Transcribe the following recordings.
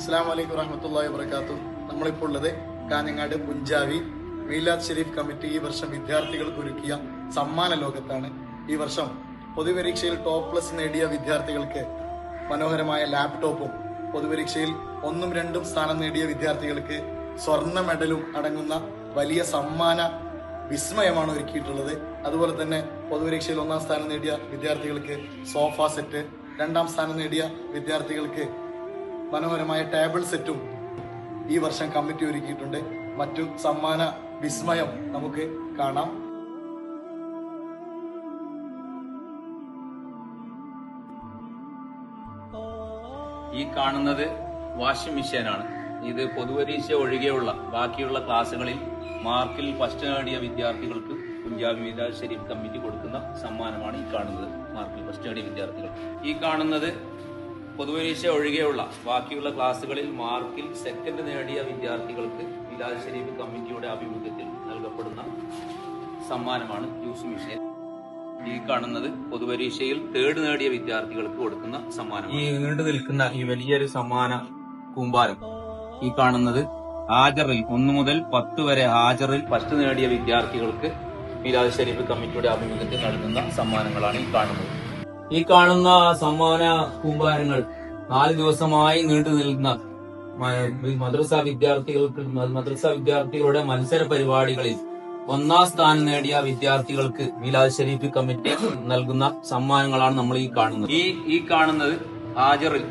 അസ്സലാമു അലൈക്കും വറഹ്മത്തുള്ളാഹി വബറകാതുഹു. നമ്മളിപ്പോൾ ഉള്ളത് കാഞ്ഞങ്ങാട് പുഞ്ചാവി മീലാദ് ഷെരീഫ് കമ്മിറ്റി ഈ വർഷം വിദ്യാർത്ഥികൾക്ക് ഒരുക്കിയ സമ്മാന ലോകത്താണ്. ഈ വർഷം പൊതുപരീക്ഷയിൽ ടോപ്പ് പ്ലസ് നേടിയ വിദ്യാർത്ഥികൾക്ക് മനോഹരമായ ലാപ്ടോപ്പും, പൊതുപരീക്ഷയിൽ 1ഉം 2ഉം സ്ഥാനം നേടിയ വിദ്യാർത്ഥികൾക്ക് സ്വർണ്ണ മെഡലും അടങ്ങുന്ന വലിയ സമ്മാന വിസ്മയമാണ് ഒരുക്കിയിട്ടുള്ളത്. അതുപോലെ തന്നെ പൊതുപരീക്ഷയിൽ 1ാം സ്ഥാനം നേടിയ വിദ്യാർത്ഥികൾക്ക് സോഫ സെറ്റ്, 2ാം സ്ഥാനം നേടിയ വിദ്യാർത്ഥികൾക്ക് മനോഹരമായ ടേബിൾ സെറ്റും ഈ വർഷം കമ്മിറ്റി ഒരുക്കിയിട്ടുണ്ട്. മറ്റു സമ്മാന വിസ്മയം നമുക്ക് കാണാം. ഈ കാണുന്നത് വാഷിംഗ് മെഷീനാണ്. ഇത് പൊതുപരീക്ഷ ഒഴികെയുള്ള ബാക്കിയുള്ള ക്ലാസ്സുകളിൽ മാർക്കിൽ ഫസ്റ്റ് നേടിയ വിദ്യാർത്ഥികൾക്ക് പുഞ്ചാബി മീലാദ് ഷെരീഫ് കമ്മിറ്റി കൊടുക്കുന്ന സമ്മാനമാണ് ഈ കാണുന്നത്. മാർക്കിൽ ഫസ്റ്റ് നേടിയ വിദ്യാർത്ഥികൾ. ഈ കാണുന്നത് പൊതുപരീക്ഷ ഒഴികെയുള്ള ബാക്കിയുള്ള ക്ലാസ്സുകളിൽ മാർക്കിൽ സെക്കൻഡ് നേടിയ വിദ്യാർത്ഥികൾക്ക് മീലാദ് ഷെരീഫ് കമ്മിറ്റിയുടെ ആഭിമുഖ്യത്തിൽ നൽകപ്പെടുന്ന സമ്മാനമാണ് ജ്യൂസ് മെഷീൻ. ഈ കാണുന്നത് പൊതുപരീക്ഷയിൽ തേർഡ് നേടിയ വിദ്യാർത്ഥികൾക്ക് കൊടുക്കുന്ന സമ്മാനം. ഈ നീണ്ടു നിൽക്കുന്ന ഈ വലിയൊരു സമ്മാന കൂമ്പാരം ഈ കാണുന്നത് ഹാജറിൽ 1 മുതൽ 10 വരെ ഹാജറിൽ ഫസ്റ്റ് നേടിയ വിദ്യാർത്ഥികൾക്ക് മീലാദ് ഷെരീഫ് കമ്മിറ്റിയുടെ ആഭിമുഖ്യത്തിൽ നൽകുന്ന സമ്മാനങ്ങളാണ് ഈ കാണുന്നത്. ഈ കാണുന്ന സമ്മാന കൂമ്പാരങ്ങൾ 4 ദിവസമായി നീണ്ടു നിൽക്കുന്ന മദ്രസ വിദ്യാർത്ഥികളുടെ മത്സര പരിപാടികളിൽ 1ാം സ്ഥാനം നേടിയ വിദ്യാർത്ഥികൾക്ക് മീലാദ് ഷെരീഫ് കമ്മിറ്റി നൽകുന്ന സമ്മാനങ്ങളാണ് നമ്മൾ ഈ കാണുന്നത്. ഈ കാണുന്നത് ഹാജറിൽ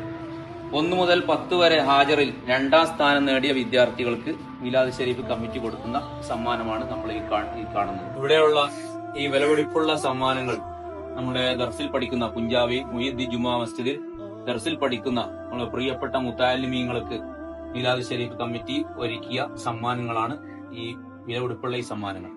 1 മുതൽ 10 വരെ ഹാജറിൽ 2ാം സ്ഥാനം നേടിയ വിദ്യാർത്ഥികൾക്ക് മീലാദ് ഷെരീഫ് കമ്മിറ്റി കൊടുക്കുന്ന സമ്മാനമാണ് നമ്മൾ ഈ കാണുന്നത്. ഇവിടെയുള്ള ഈ വിലപിടിപ്പുള്ള സമ്മാനങ്ങൾ നമ്മുടെ ദർസിൽ പഠിക്കുന്ന പുഞ്ചാവി മുഹിദ്ദീൻ ജുമാ മസ്ജിദിൽ ദർസിൽ പഠിക്കുന്ന നമ്മുടെ പ്രിയപ്പെട്ട മുത്തഅല്ലിമീങ്ങൾക്ക് മീലാദ് ഷെരീഫ് കമ്മിറ്റി ഒരുക്കിയ സമ്മാനങ്ങളാണ് ഈ വിലപിടിപ്പുള്ള ഈ സമ്മാനങ്ങൾ.